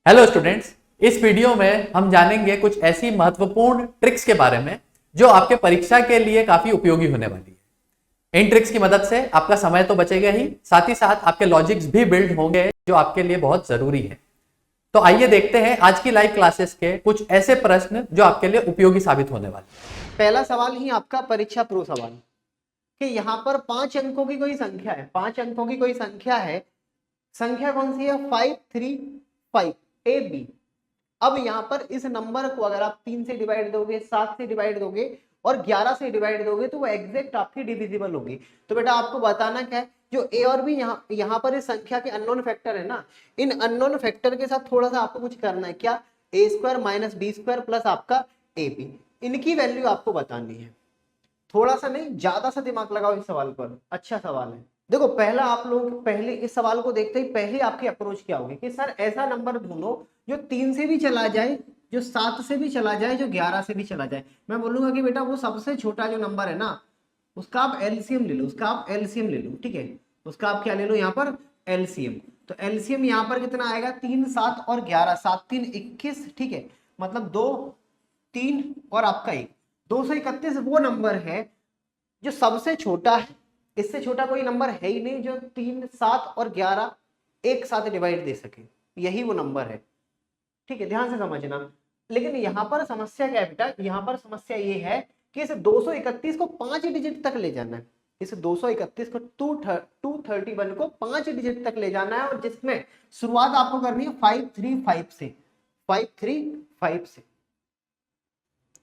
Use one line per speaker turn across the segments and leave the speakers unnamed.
Hello students, इस video में हम जानेंगे कुछ ऐसी महत्वपूर्ण ट्रिक्स के बारे में जो आपके परीक्षा के लिए काफी उपयोगी होने वाली है। इन ट्रिक्स की मदद से आपका समय तो बचेगा ही साथ आपके लॉजिक्स भी बिल्ड होंगे जो आपके लिए बहुत जरूरी है। तो आइए देखते हैं आज की लाइव क्लासेस के कुछ ऐसे प्रश्न जो आपके लिए उपयोगी साबित होने वाले।
पहला सवाल ही आपका परीक्षा प्रो सवाल कि यहाँ पर 5 अंकों की कोई संख्या है, 5 अंकों की कोई संख्या है। संख्या कौन सी है? 535 ए बी। अब यहाँ पर इस नंबर को अगर आप 3 से डिवाइड दोगे, 7 से डिवाइड दोगे और 11 से डिवाइड दोगे तो वो एग्जैक्ट आपकी डिविजिबल होगी। तो बेटा आपको बताना क्या है, जो ए और बी यहाँ पर इस संख्या के अननोन फैक्टर है ना, इन अननोन फैक्टर के साथ थोड़ा सा आपको कुछ करना है। क्या? A square minus B square plus आपका ए बी, इनकी वैल्यू आपको बतानी है। थोड़ा सा नहीं, ज्यादा सा दिमाग लगाओ इस सवाल पर, अच्छा सवाल है। देखो पहला आप लोग पहले इस सवाल को देखते ही पहले आपकी अप्रोच क्या होगी कि सर ऐसा नंबर ढूंढो जो 3 से भी चला जाए, जो 7 से भी चला जाए, जो 11 से भी चला जाए। मैं बोलूंगा कि बेटा वो सबसे छोटा जो नंबर है ना, उसका आप एलसीएम ले लो, उसका आप एलसीएम ले लो, ठीक है। उसका आप क्या ले लो यहाँ पर? एलसीएम। तो एलसीएम यहाँ पर कितना आएगा? 3, 7 और 11, 7 3 21, ठीक है। मतलब 2 3 और आपका 1, 231 वो नंबर है जो सबसे छोटा है। इससे छोटा कोई नंबर है ही नहीं जो 3, 7 और 11 एक साथ डिवाइड दे सके, यही वो नंबर है, ठीक है। ध्यान से समझना। लेकिन यहाँ पर समस्या क्या है बेटा? यहाँ पर समस्या ये है कि इस 231 को 5 डिजिट तक ले जाना है। इस 231 को 231 को 5 डिजिट तक ले जाना है, और जिसमें शुरुआत आपको करनी है 535 से, 535 से।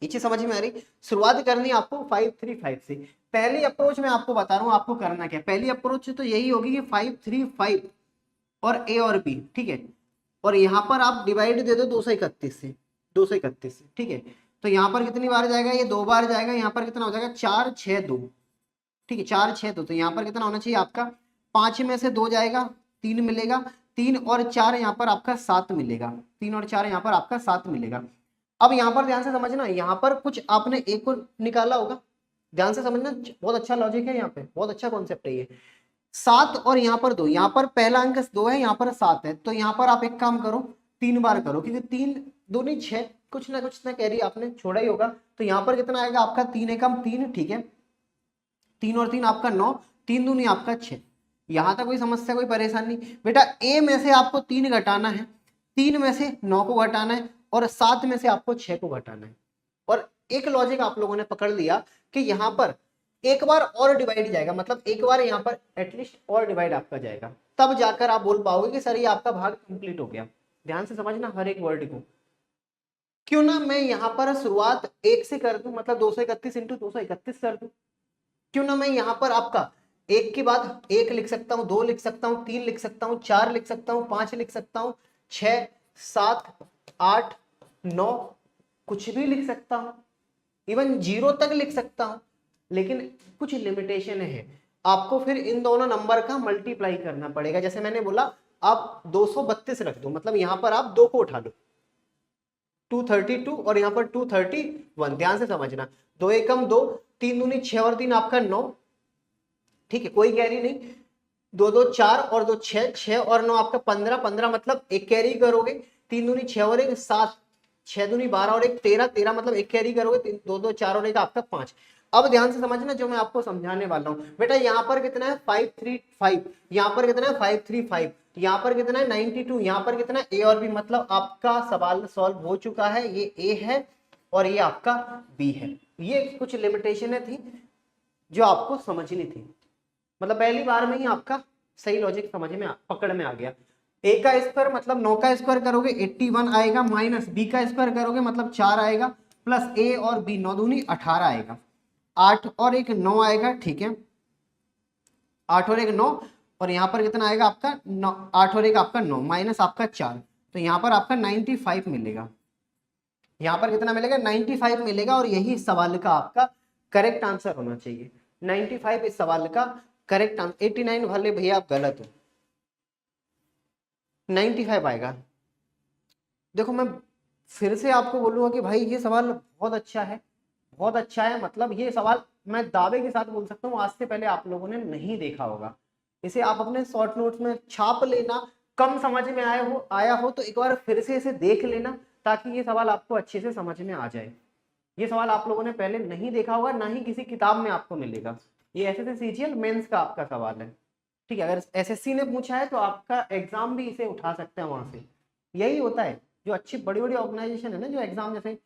ये चीज समझ में आ रही? शुरुआत करनी है आपको 535 से। पहली अप्रोच में आपको बता रहा हूं आपको करना क्या है। पहली अप्रोच तो यही होगी कि 535 और ए और बी, ठीक है। और यहां पर आप डिवाइड दे दो 231 से, 231 से, ठीक है। तो यहां पर कितनी बार जाएगा? ये 2 बार जाएगा। यहां पर कितना हो जाएगा? 4 6 2, ठीक है। 4 6 2, तो यहाँ पर कितना होना चाहिए आपका? 5 में से 2 जाएगा, 3 मिलेगा। 3 और 4 यहाँ पर आपका 7 मिलेगा। 3 और 4 यहाँ पर आपका 7 मिलेगा। अब यहाँ पर ध्यान से समझना, यहाँ पर कुछ आपने एक को निकाला होगा, ध्यान से समझना, बहुत अच्छा लॉजिक है यहाँ पे, बहुत अच्छा कॉन्सेप्ट है ये। 7 और यहाँ पर 2, यहाँ पर पहला अंक 2 है, यहाँ पर 7 है। तो यहाँ पर आप एक काम करो, 3 बार करो, क्योंकि 3 दूनी 6, कुछ ना कैरी आपने छोड़ा ही होगा। तो यहाँ पर कितना आएगा आपका? 3 एकम 3, ठीक है। 3 और 3 आपका 9, 3 दूनी आपका 6। यहाँ तक कोई समस्या, कोई परेशानी? बेटा ए में से आपको 3 घटाना है, 3 में से 9 को घटाना है, और 7 में से आपको 6 को घटाना है। और एक लॉजिक आप लोगों ने पकड़ लिया कि यहाँ पर एक बार और डिवाइड जाएगा, मतलब एक बार यहाँ पर एटलीस्ट और डिवाइड आपका जाएगा, तब जाकर आप बोल पाओगे कि सर ये आपका भाग कंप्लीट हो गया। ध्यान से समझना हर एक वर्ड को। क्यों ना मैं यहाँ पर शुरुआत 1 से कर दूं, मतलब 231 इंटू 231 कर दूं। क्यों ना मैं यहाँ पर आपका एक के बाद 1 लिख सकता हूँ, 2 लिख सकता हूँ, 3 लिख सकता हूँ, 4 लिख सकता हूँ, 5 लिख सकता हूँ, 6 7 8 9, कुछ भी लिख सकता हूँ, इवन 0 तक लिख सकता हूँ। लेकिन कुछ लिमिटेशन है, आपको फिर इन दोनों नंबर का मल्टीप्लाई करना पड़ेगा। जैसे मैंने बोला आप 232 रख दो, मतलब यहाँ पर आप 2 को उठा लो, 232 और यहाँ पर 231। ध्यान से समझना, 2 एकम 2, 3 दूनी 6 और 3 आपका 9, ठीक है। कोई कैरी नहीं, 2 2 4 और 2 6, 6 और 9 आपका 15, 15 मतलब एक कैरी करोगे, 3 दूनी 6 और 1 7, 6 दूनी 12 और 1 13, 13 मतलब एक कैरी करोगे, 2 2 4 और 1 आपका 5। अब ध्यान से समझना जो मैं आपको समझाने वाला हूं बेटा। यहाँ पर कितना है? 535, यहाँ पर कितना है? 535, यहाँ पर कितना है? 92, यहाँ पर कितना है? ए और बी, मतलब आपका सवाल सॉल्व हो चुका है। ये ए है और ये आपका बी है। ये कुछ लिमिटेशन थी जो आपको समझनी थी, मतलब पहली बार में ही आपका सही लॉजिक समझ में पकड़ में आ गया। ए का स्क्वायर मतलब 9 का स्क्वायर करोगे 81 आएगा, माइनस बी का स्क्वायर करोगे मतलब 4 आएगा, प्लस ए और बी 9 दूनी 18 आएगा, 8 और 1 9 आएगा, ठीक है। 8 और 1 9, और यहाँ पर कितना आएगा आपका 9, 8 और 1 आपका 9, माइनस आपका 4, तो यहाँ पर आपका 95 मिलेगा। यहाँ पर कितना मिलेगा? 95 मिलेगा। और यही इस सवाल का आपका करेक्ट आंसर होना चाहिए। 95 इस सवाल का करेक्ट आंसर। 89 वाले भैया आप गलत हो, 95 आएगा। देखो मैं फिर से आपको बोलूंगा कि भाई ये सवाल बहुत अच्छा है, बहुत अच्छा है। मतलब ये सवाल मैं दावे के साथ बोल सकता हूँ आज से पहले आप लोगों ने नहीं देखा होगा। इसे आप अपने शॉर्ट नोट्स में छाप लेना, कम समझ में आया हो तो एक बार फिर से इसे देख लेना, ताकि ये सवाल आपको अच्छे से समझ में आ जाए। ये सवाल आप लोगों ने पहले नहीं देखा होगा, ना ही किसी किताब में आपको मिलेगा। ये एसएससी सीजीएल मेंस का आपका सवाल है, ठीक है। अगर एसएससी ने पूछा है तो आपका एग्जाम भी इसे उठा सकते हैं वहां से। यही होता है, जो अच्छी बड़ी बड़ी ऑर्गेनाइजेशन है ना, जो एग्जाम जैसे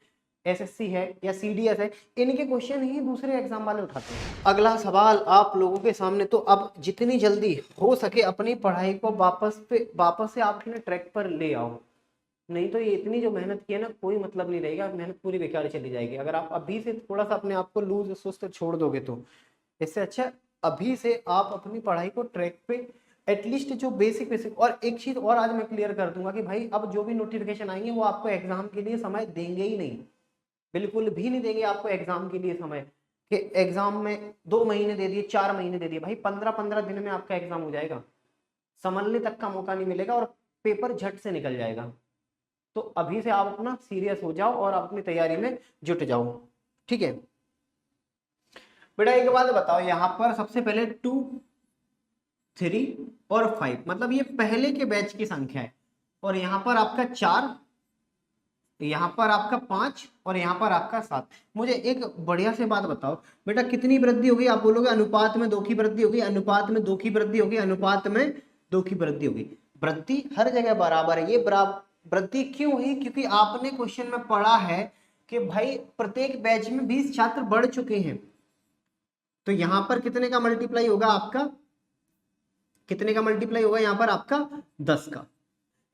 एसएससी है या सीडीएस है, इनके क्वेश्चन ही दूसरे एग्जाम वाले उठाते हैं। अगला सवाल आप लोगों के सामने, तो अब जितनी जल्दी हो सके अपनी पढ़ाई को वापस से आप अपने ट्रैक पर ले आओ, नहीं तो ये इतनी जो मेहनत की है ना, कोई मतलब नहीं रहेगा, मेहनत पूरी बेकार चली जाएगी। अगर आप अभी से थोड़ा सा अपने आप को लूज सुस्त छोड़ दोगे तो इससे अच्छा अभी से आप अपनी पढ़ाई को ट्रैक पे एटलीस्ट जो बेसिक और एक चीज और आज मैं क्लियर कर दूंगा कि भाई अब जो भी नोटिफिकेशन आएंगे वो आपको एग्जाम के लिए समय देंगे ही नहीं, बिल्कुल भी नहीं देंगे आपको एग्जाम के लिए समय, कि एग्जाम में 2 महीने दे दिए, 4 महीने दे दिए, भाई 15-15 दिन में आपका एग्जाम हो जाएगा, संभलने तक का मौका नहीं मिलेगा और पेपर झट से निकल जाएगा। तो अभी से आप अपना सीरियस हो जाओ और अपनी तैयारी में जुट जाओ, ठीक है बेटा। एक बात बताओ, यहाँ पर सबसे पहले 2, 3 और 5, मतलब ये पहले के बैच की संख्या है, और यहाँ पर आपका 4, यहाँ पर आपका 5 और यहाँ पर आपका 7। मुझे एक बढ़िया से बात बताओ बेटा, कितनी वृद्धि होगी? आप बोलोगे अनुपात में 2 की वृद्धि होगी, अनुपात में 2 की वृद्धि होगी, अनुपात में 2 की वृद्धि होगी। वृद्धि हर जगह बराबर है। ये वृद्धि क्यों हुई? क्योंकि आपने क्वेश्चन में पढ़ा है कि भाई प्रत्येक बैच में 20 छात्र बढ़ चुके हैं, तो यहां पर कितने का मल्टीप्लाई होगा आपका? कितने का मल्टीप्लाई होगा यहाँ पर आपका? 10 का।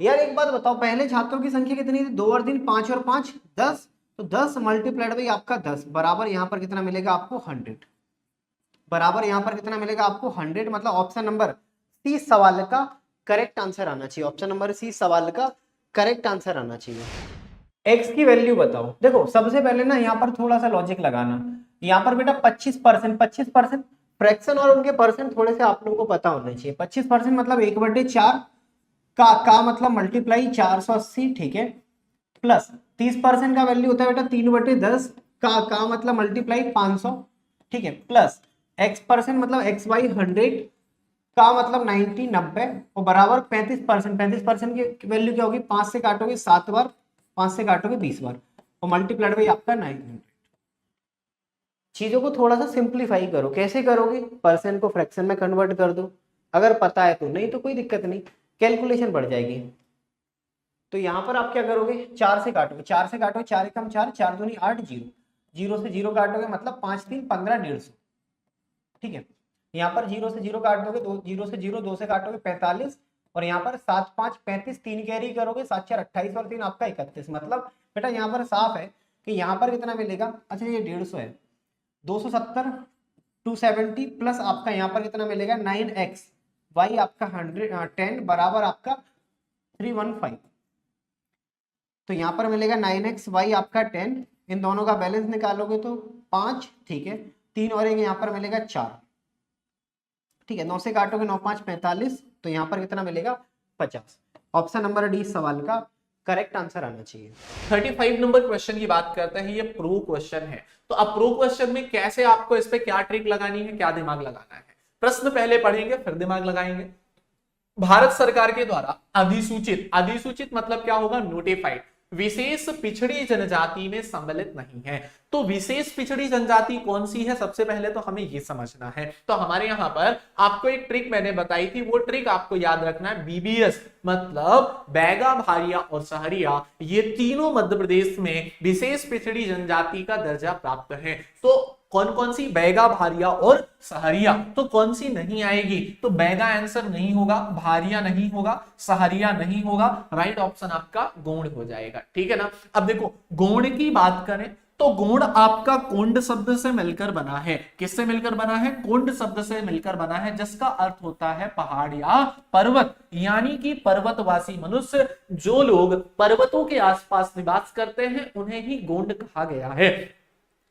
यार एक बात बताओ, पहले छात्रों की संख्या कितनी थी? 2 और 3 5 और 5 10, तो 10 मल्टीप्लाइड बाई आपका 10 बराबर यहाँ पर कितना मिलेगा आपको? 100 बराबर यहाँ पर कितना मिलेगा आपको? 100। मतलब ऑप्शन नंबर सी सवाल का करेक्ट आंसर आना चाहिए। ऑप्शन नंबर सी सवाल का करेक्ट आंसर आना चाहिए। एक्स की वैल्यू बताओ। देखो सबसे पहले ना यहाँ पर थोड़ा सा लॉजिक लगाना। यहाँ पर बेटा 25% फ्रैक्शन और उनके परसेंट थोड़े से आप लोगों को पता होने चाहिए। 25% मतलब 1/4 का मतलब मल्टीप्लाई 480, ठीक है, प्लस 30% का वैल्यू होता है बेटा 3/10 का मतलब मल्टीप्लाई 500, ठीक है, प्लस x% मतलब x बाई 100 का मतलब 90 और बराबर 35% की वैल्यू क्या होगी? 5 से काटोगे 7 बार, 5 से काटोगे 20 बार और मल्टीप्लाइड बाई आपका 900। चीजों को थोड़ा सा सिंप्लीफाई करो। कैसे करोगे? परसेंट को फ्रैक्शन में कन्वर्ट कर दो, अगर पता है तो, नहीं तो कोई दिक्कत नहीं, कैलकुलेशन बढ़ जाएगी। तो यहाँ पर आप क्या करोगे? 4 से काटोगे, 4 से काटोगे, 4 एकम 4, 4 दूनी 8, 0 से 0 काटोगे मतलब 5 3 15 150, ठीक है। यहाँ पर 0 से 0 काट दोगे, 0 से 0 2 से काटोगे 45 और यहाँ पर 7 5 35 3 कैरी करोगे, 7 4 28 और 3 आपका 31। मतलब बेटा यहाँ पर साफ है कि यहाँ पर कितना मिलेगा? अच्छा ये 150 है, 270 270 प्लस आपका यहाँ पर कितना मिलेगा? 9x y आपका 10 बराबर आपका 315। तो यहाँ पर मिलेगा 9x y आपका 10, इन दोनों का बैलेंस निकालोगे तो 5, ठीक है, 3 और एक यहाँ पर मिलेगा 4, ठीक है। 9 से काटोगे 9 5 45, तो यहाँ पर कितना मिलेगा? 50। ऑप्शन नंबर डी सवाल का करेक्ट आंसर आना चाहिए।
35 नंबर क्वेश्चन की बात करते हैं। ये प्रूव क्वेश्चन है, तो अब प्रूव क्वेश्चन में कैसे आपको इस पे क्या ट्रिक लगानी है, क्या दिमाग लगाना है, प्रश्न पहले पढ़ेंगे फिर दिमाग लगाएंगे। भारत सरकार के द्वारा अधिसूचित मतलब क्या होगा? नोटिफाइड विशेष पिछड़ी जनजाति में सम्मिलित नहीं है। तो विशेष पिछड़ी जनजाति कौन सी है? सबसे पहले तो हमें ये समझना है। तो हमारे यहां पर आपको एक ट्रिक मैंने बताई थी, वो ट्रिक आपको याद रखना है। बीबीएस मतलब बैगा, भारिया और सहरिया, ये तीनों मध्य प्रदेश में विशेष पिछड़ी जनजाति का दर्जा प्राप्त है। तो कौन कौन सी? बैगा, भारिया और सहरिया। तो कौन सी नहीं आएगी? तो बैगा आंसर नहीं होगा, भारिया नहीं होगा, सहरिया नहीं होगा, राइट ऑप्शन आपका गोंड हो जाएगा, ठीक है ना। अब देखो गोंड की बात करें तो गोंड आपका कोंड शब्द से मिलकर बना है। किससे मिलकर बना है? कोंड शब्द से मिलकर बना है, जिसका अर्थ होता है पहाड़ या पर्वत, यानी कि पर्वतवासी मनुष्य, जो लोग पर्वतों के आसपास निवास करते हैं उन्हें ही गोंड कहा गया है।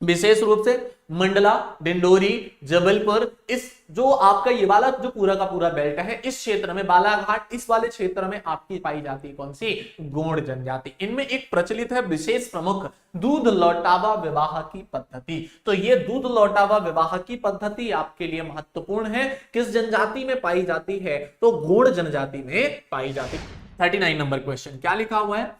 विशेष रूप से मंडला, डिंडोरी, जबलपुर, इस जो आपका ये वाला जो पूरा का पूरा बेल्ट है, इस क्षेत्र में बालाघाट, इस वाले क्षेत्र में आपकी पाई जाती है कौन सी? गोंड जनजाति। इनमें एक प्रचलित है विशेष प्रमुख दूध लौटावा विवाह की पद्धति। तो ये दूध लौटावा विवाह की पद्धति आपके लिए महत्वपूर्ण है। किस जनजाति में पाई जाती है? तो गोंड जनजाति में पाई जाती है। 39 नंबर क्वेश्चन क्या लिखा हुआ है?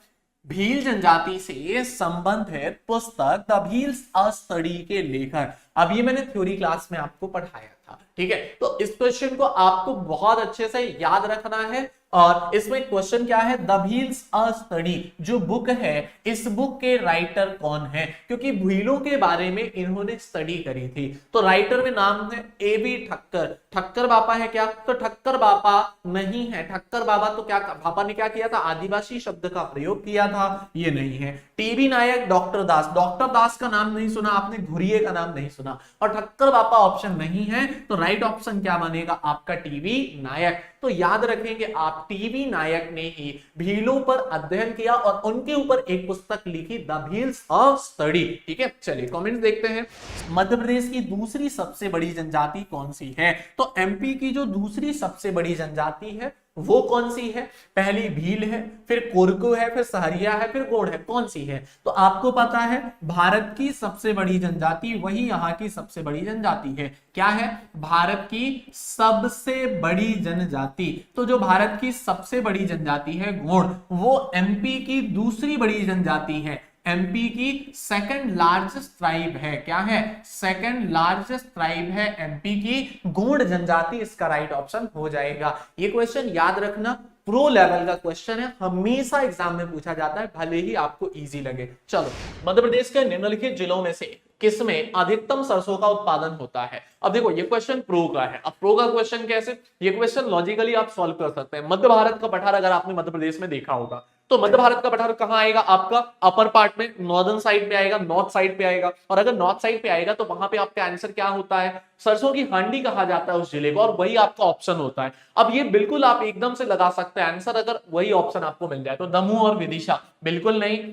भील जनजाति से संबंधित पुस्तक द भील्स अ स्टडी के लेखक। अब ये मैंने थ्योरी क्लास में आपको पढ़ाया था, ठीक है। तो इस क्वेश्चन को आपको बहुत अच्छे से याद रखना है। और इसमें क्वेश्चन क्या है? द भील्स अ स्टडी जो बुक है, इस बुक के राइटर कौन है? क्योंकि भीलों के बारे में इन्होंने स्टडी करी थी। तो राइटर में नाम है A.B. ठक्कर। ठक्कर बापा है क्या? तो ठक्कर बापा नहीं है। ठक्कर बाबा तो क्या बापा ने क्या किया था? आदिवासी शब्द का प्रयोग किया था, ये नहीं है। टीबी नायक, डॉक्टर दास। डॉक्टर दास का नाम नहीं सुना आपने, घुरिये का नाम नहीं सुना, और ठक्कर बापा ऑप्शन नहीं है। तो राइट ऑप्शन क्या बनेगा आपका? टीबी नायक। तो याद रखेंगे आप, टीबी नायक ने ही भीलों पर अध्ययन किया और उनके ऊपर एक पुस्तक लिखी, द भील्स अ स्टडी, ठीक है। चलिए कमेंट्स देखते हैं। मध्य प्रदेश की दूसरी सबसे बड़ी जनजाति कौन सी है? तो एमपी की जो दूसरी सबसे बड़ी जनजाति है वो कौन सी है? पहली भील है, फिर कोरकू है, फिर सहरिया है, फिर गोंड है। कौन सी है? तो आपको पता है भारत की सबसे बड़ी जनजाति वही यहाँ की सबसे बड़ी जनजाति है। क्या है? भारत की सबसे बड़ी जनजाति। तो जो भारत की सबसे बड़ी जनजाति है गोंड, वो एमपी की दूसरी बड़ी जनजाति है। एमपी की सेकंड लार्जेस्ट ट्राइब है। क्या है? सेकंड लार्जेस्ट ट्राइब है एमपी की गोंड जनजाति। इसका राइट ऑप्शन हो जाएगा। ये क्वेश्चन याद रखना, प्रो लेवल का क्वेश्चन है, हमेशा एग्जाम में पूछा जाता है, भले ही आपको इजी लगे। चलो, मध्य प्रदेश के निम्नलिखित जिलों में से किसमें अधिकतम सरसों का उत्पादन होता है? अब देखो ये क्वेश्चन प्रो का है। अब प्रो का क्वेश्चन कैसे? ये क्वेश्चन लॉजिकली आप सॉल्व कर सकते हैं। मध्य भारत का पठार अगर आपने मध्य प्रदेश में देखा होगा, तो मध्य भारत का पठार कहां आएगा? आपका अपर पार्ट में, नॉर्दर्न साइड पे आएगा, नॉर्थ साइड पे आएगा। और अगर नॉर्थ साइड पे आएगा तो वहां पे आपका आंसर क्या होता है? सरसों की हांडी कहा जाता है उस जिले को, और वही आपका ऑप्शन होता है। अब ये बिल्कुल आप एकदम से लगा सकते हैं आंसर अगर वही ऑप्शन आपको मिल जाए। तो दमोह और विदिशा बिल्कुल नहीं।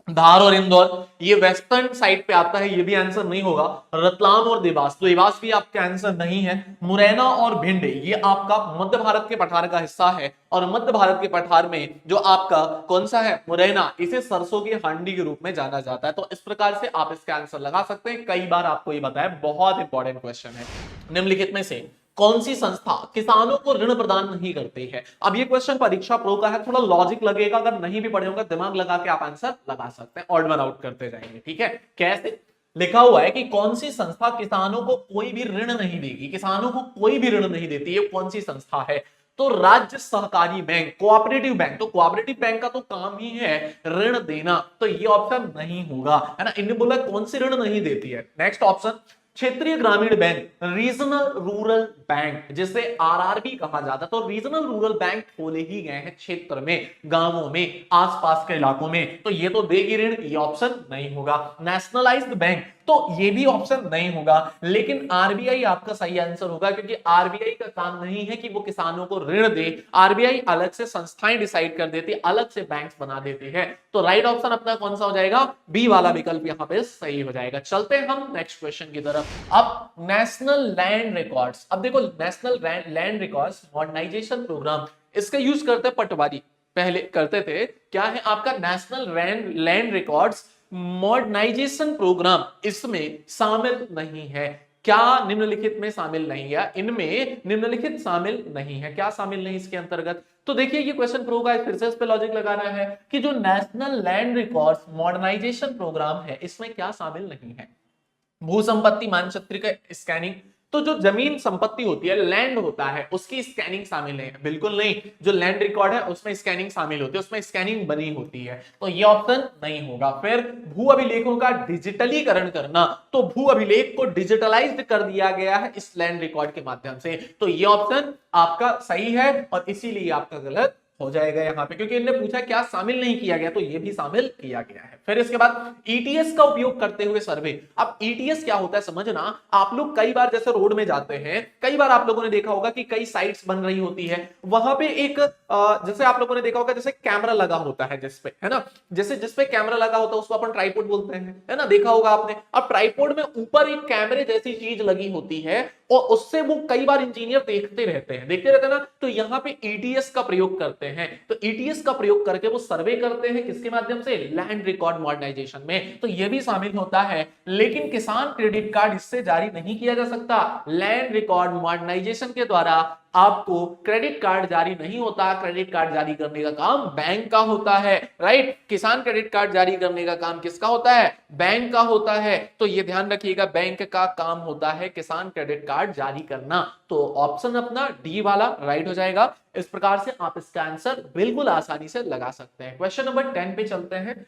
धार और इंदौर ये वेस्टर्न साइड पे आता है, ये भी आंसर नहीं होगा। रतलाम और देवास, तो देवास भी आपका आंसर नहीं है। मुरैना और भिंड ये आपका मध्य भारत के पठार का हिस्सा है, और मध्य भारत के पठार में जो आपका कौन सा है? मुरैना, इसे सरसों की हांडी के रूप में जाना जाता है। तो इस प्रकार से आप इसका आंसर लगा सकते हैं। कई बार आपको ये बताया, बहुत इंपॉर्टेंट क्वेश्चन है। निम्नलिखित में से कौन सी संस्था किसानों को ऋण प्रदान नहीं करती है? अब ये क्वेश्चन परीक्षा प्रो का है, थोड़ा लॉजिक लगेगा, अगर नहीं भी पढ़े होंगे दिमाग लगा के आप आंसर लगा सकते हैं। ऑड वन आउट करते जाएंगे, ठीक है। कैसे? लिखा हुआ है कि कौन सी संस्था किसानों को कोई भी ऋण नहीं देगी, किसानों को कोई भी ऋण नहीं देती, ये कौन सी संस्था है? तो राज्य सहकारी बैंक, कोऑपरेटिव बैंक। तो कोऑपरेटिव बैंक का तो काम ही है ऋण देना, तो ये ऑप्शन नहीं होगा, है ना। इन्हें बोला कौन सी ऋण नहीं देती है। नेक्स्ट ऑप्शन क्षेत्रीय ग्रामीण बैंक, रीजनल रूरल बैंक, जिसे आरआरबी कहा जाता है। तो रीजनल रूरल बैंक खोले ही गए हैं क्षेत्र में, गांवों में, आसपास के इलाकों में, तो ये तो देगी ऋण, ये ऑप्शन नहीं होगा। नेशनलाइज्ड बैंक, तो ये भी ऑप्शन नहीं होगा। लेकिन आरबीआई आपका सही आंसर होगा, क्योंकि आरबीआई का काम नहीं है कि वो किसानों को ऋण दे, आरबीआई अलग से संस्थाएं डिसाइड कर देती है, अलग से बैंक्स बना देती है। तो राइट ऑप्शन अपना कौन सा हो जाएगा? बी वाला विकल्प यहाँ पे सही हो जाएगा। चलते हैं हम नेक्स्ट क्वेश्चन की तरफ। अब नेशनल लैंड रिकॉर्ड्स, अब देखो national land records modernisation programme, इसका यूज करते हैं पटवारी, पहले करते थे। क्या है आपका? National land records modernisation programme, इसमें शामिल नहीं है। क्या निम्नलिखित में शामिल नहीं है? इनमें निम्नलिखित शामिल नहीं है। क्या शामिल नहीं इसके अंतर्गत? तो देखिए ये क्वेश्चन प्रो का, फिर से इस पे लॉजिक लगाना है कि जो national land records modernisation programme है, इसमें क्या शामिल नहीं है? भू संपत्ति मानचित्र का स्कैनिंग, तो जो जमीन संपत्ति होती है, लैंड होता है, उसकी स्कैनिंग शामिल है? बिल्कुल नहीं। जो लैंड रिकॉर्ड है उसमें स्कैनिंग शामिल होती है, उसमें स्कैनिंग बनी होती है, तो ये ऑप्शन नहीं होगा। फिर भू अभिलेखों का डिजिटलीकरण करना, तो भू अभिलेख को डिजिटलाइज्ड कर दिया गया है इस लैंड रिकॉर्ड के माध्यम से, तो ये ऑप्शन आपका सही है और इसीलिए आपका गलत हो जाएगा यहाँ पे, क्योंकि इन्होंने पूछा क्या शामिल नहीं किया गया, तो ये भी शामिल किया गया है। फिर इसके बाद ईटीएस का उपयोग करते हुए सर्वे। अब ईटीएस क्या होता है समझना, आप लोग कई बार जैसे रोड में जाते हैं, कई बार आप लोगों ने देखा होगा कि कई साइट्स बन रही होती है, वहां पे एक जैसे आप लोगों ने देखा होगा जैसे कैमरा लगा होता है जिसपे, है ना, जैसे जिसपे कैमरा लगा होता है उसको अपन ट्राइपॉड बोलते हैं, है ना, देखा होगा आपने। अब ट्राइपॉड में ऊपर एक कैमरे जैसी चीज लगी होती है और उससे वो कई बार इंजीनियर देखते रहते हैं ना, तो यहाँ पे ईटीएस का प्रयोग करते हैं। तो ईटीएस का प्रयोग करके वो सर्वे करते हैं किसके माध्यम से, लैंड रिकॉर्ड मॉडर्नाइजेशन में, तो ये भी शामिल होता है। लेकिन किसान क्रेडिट कार्ड इससे जारी नहीं किया जा सकता। लैंड रिकॉर्ड मॉडर्नाइजेशन के द्वारा आपको क्रेडिट कार्ड जारी नहीं होता। क्रेडिट कार्ड जारी करने का काम बैंक का होता है, राइट। किसान क्रेडिट कार्ड जारी करने का काम किसका होता है, बैंक का होता है। तो ये ध्यान रखिएगा, बैंक का काम होता है किसान क्रेडिट कार्ड जारी करना। तो ऑप्शन अपना डी वाला राइट हो जाएगा। इस प्रकार से आप इसका आंसर बिल्कुल आसानी से लगा सकते हैं। क्वेश्चन नंबर 10 पे चलते हैं।